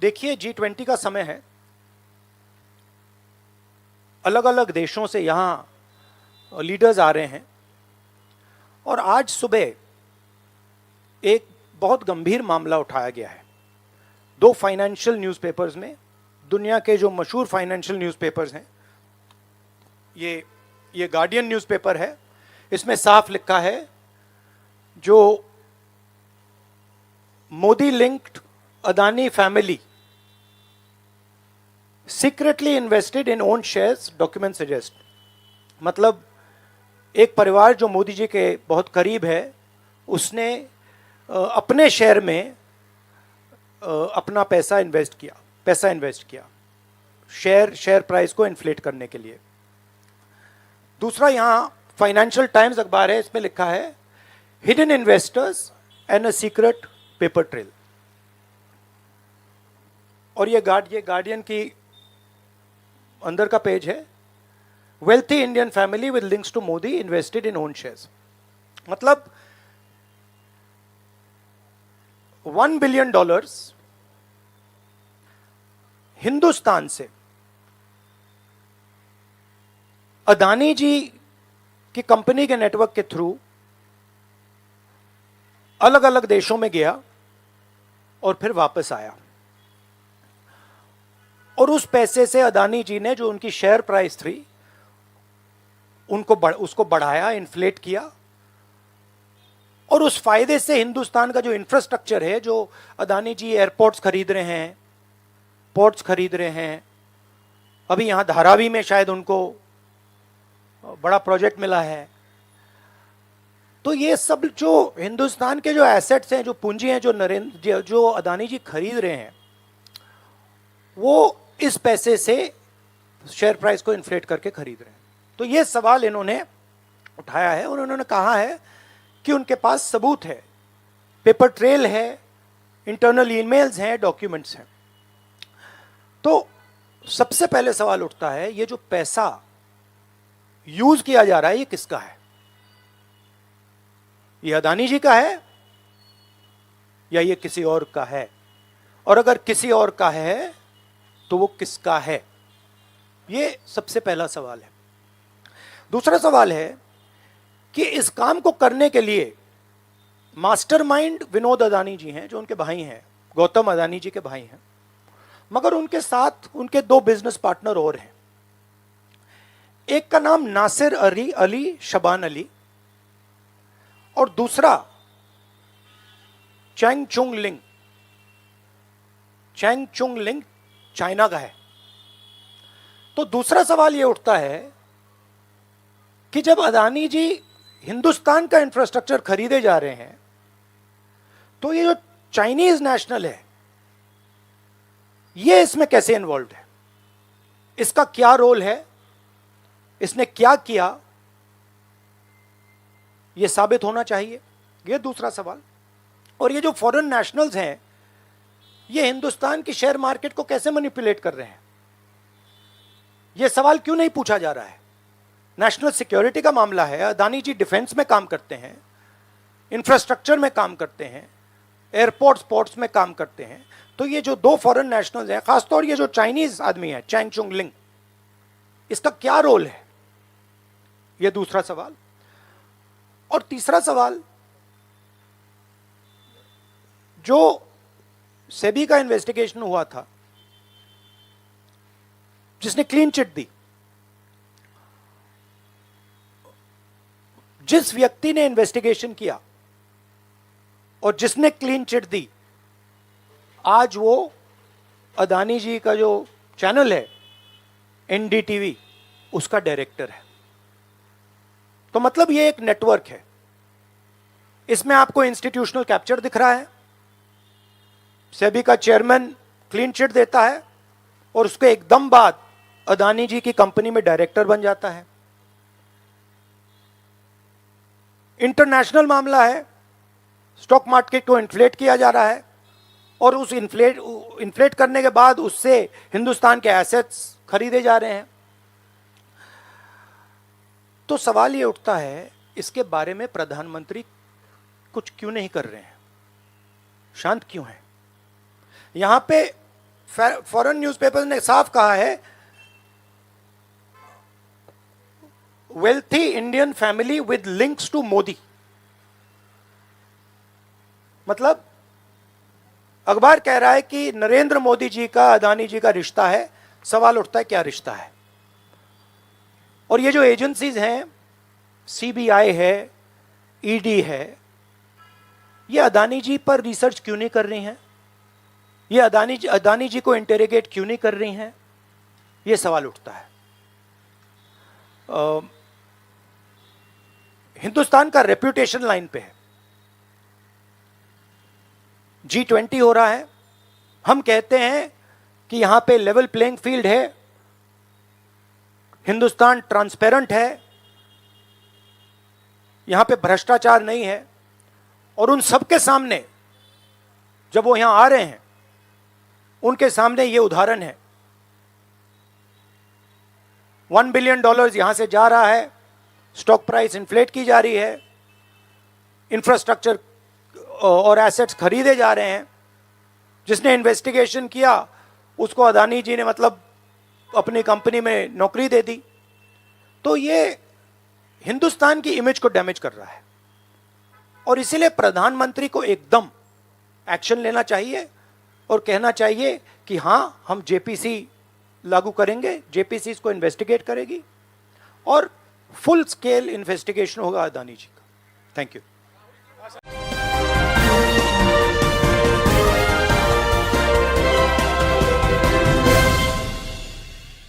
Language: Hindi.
देखिए, G20 का समय है। अलग अलग देशों से यहाँ लीडर्स आ रहे हैं और आज सुबह एक बहुत गंभीर मामला उठाया गया है। दो फाइनेंशियल न्यूज़पेपर्स में, दुनिया के जो मशहूर फाइनेंशियल न्यूज़पेपर्स हैं, ये गार्डियन न्यूज़पेपर है, इसमें साफ लिखा है जो Modi linked Adani family secretly invested in own shares, document suggest. मतलब एक परिवार जो मोदी जी के बहुत करीब है, उसने अपने शेयर में अपना पैसा इन्वेस्ट किया शेयर प्राइस को इन्फ्लेट करने के लिए। दूसरा, यहां फाइनेंशियल टाइम्स अखबार है, इसमें लिखा है hidden investors and a secret paper trail. और ये गार्डियन की अंदर का पेज है, wealthy Indian family with links to Modi invested in own shares. मतलब $1 बिलियन हिंदुस्तान से अदानी जी की कंपनी के नेटवर्क के थ्रू अलग अलग देशों में गया और फिर वापस आया। और उस पैसे से अदानी जी ने, जो उनकी शेयर प्राइस थी, उसको बढ़ाया, इन्फ्लेट किया। और उस फायदे से हिंदुस्तान का जो इंफ्रास्ट्रक्चर है, जो अदानी जी एयरपोर्ट्स खरीद रहे हैं, पोर्ट्स खरीद रहे हैं, अभी यहां धारावी में शायद उनको बड़ा प्रोजेक्ट मिला है, तो ये सब जो हिंदुस्तान के जो एसेट्स हैं, जो पूंजी हैं, जो अदानी जी खरीद रहे हैं, वो इस पैसे से शेयर प्राइस को इन्फ्लेट करके खरीद रहे हैं। तो ये सवाल इन्होंने उठाया है और उन्होंने कहा है कि उनके पास सबूत है, पेपर ट्रेल है, इंटरनल ईमेल्स हैं, डॉक्यूमेंट्स हैं। तो सबसे पहले सवाल उठता है, ये जो पैसा यूज किया जा रहा है, ये किसका है? ये अदानी जी का है या ये किसी और का है? और अगर किसी और का है तो वो किसका है? ये सबसे पहला सवाल है। दूसरा सवाल है कि इस काम को करने के लिए मास्टरमाइंड विनोद अदानी जी हैं, जो उनके भाई हैं, गौतम अदानी जी के भाई हैं, मगर उनके साथ उनके दो बिजनेस पार्टनर और हैं। एक का नाम नासिर अली शबान अली और दूसरा चैंग चुंग लिंग चाइना का है। तो दूसरा सवाल यह उठता है कि जब अदानी जी हिंदुस्तान का इंफ्रास्ट्रक्चर खरीदे जा रहे हैं, तो ये जो चाइनीज नेशनल है, ये इसमें कैसे इन्वॉल्व है? इसका क्या रोल है? इसने क्या किया? यह साबित होना चाहिए। यह दूसरा सवाल। और ये जो फॉरेन नेशनल्स हैं, ये हिंदुस्तान की शेयर मार्केट को कैसे मैनिपुलेट कर रहे हैं? यह सवाल क्यों नहीं पूछा जा रहा है? नेशनल सिक्योरिटी का मामला है। अदानी जी डिफेंस में काम करते हैं, इंफ्रास्ट्रक्चर में काम करते हैं, एयरपोर्ट्स पोर्ट्स में काम करते हैं। तो ये जो दो फॉरेन नेशनल्स हैं, खासतौर ये जो चाइनीज आदमी है चैंग चुंग लिंग, इसका क्या रोल है? यह दूसरा सवाल। और तीसरा सवाल, जो सेबी का इन्वेस्टिगेशन हुआ था, जिसने क्लीन चिट दी, जिस व्यक्ति ने इन्वेस्टिगेशन किया और जिसने क्लीन चिट दी, आज वो अदानी जी का जो चैनल है एनडीटीवी, उसका डायरेक्टर है। तो मतलब ये एक नेटवर्क है। इसमें आपको इंस्टीट्यूशनल कैप्चर दिख रहा है। सेबी का चेयरमैन क्लीन चिट देता है और उसके एकदम बाद अदानी जी की कंपनी में डायरेक्टर बन जाता है। इंटरनेशनल मामला है, स्टॉक मार्केट को इन्फ्लेट किया जा रहा है और उस इन्फ्लेट करने के बाद उससे हिंदुस्तान के एसेट्स खरीदे जा रहे हैं। तो सवाल ये उठता है, इसके बारे में प्रधानमंत्री कुछ क्यों नहीं कर रहे हैं? शांत क्यों है? यहां पे फॉरेन न्यूज़पेपर ने साफ कहा है, wealthy Indian family with links to Modi. मतलब अखबार कह रहा है कि नरेंद्र मोदी जी का अदानी जी का रिश्ता है। सवाल उठता है क्या रिश्ता है। और ये जो एजेंसीज हैं, सीबीआई है, ईडी है, ये अदानी जी पर रिसर्च क्यों नहीं कर रही हैं? ये अदानी जी को इंटेरोगेट क्यों नहीं कर रही हैं? ये सवाल उठता है। हिंदुस्तान का रेप्यूटेशन लाइन पे है। G20 हो रहा है, हम कहते हैं कि यहां पे लेवल प्लेइंग फील्ड है, हिंदुस्तान ट्रांसपेरेंट है, यहां पे भ्रष्टाचार नहीं है। और उन सबके सामने जब वो यहां आ रहे हैं, उनके सामने ये उदाहरण है। $1 बिलियन यहां से जा रहा है, स्टॉक प्राइस इन्फ्लेट की जा रही है, इंफ्रास्ट्रक्चर और एसेट्स खरीदे जा रहे हैं। जिसने इन्वेस्टिगेशन किया उसको अदानी जी ने मतलब अपनी कंपनी में नौकरी दे दी। तो ये हिंदुस्तान की इमेज को डैमेज कर रहा है और इसीलिए प्रधानमंत्री को एकदम एक्शन लेना चाहिए और कहना चाहिए कि हां, हम जेपीसी लागू करेंगे, जेपीसी इसको इन्वेस्टिगेट करेगी और फुल स्केल इन्वेस्टिगेशन होगा अदानी जी का। Thank you.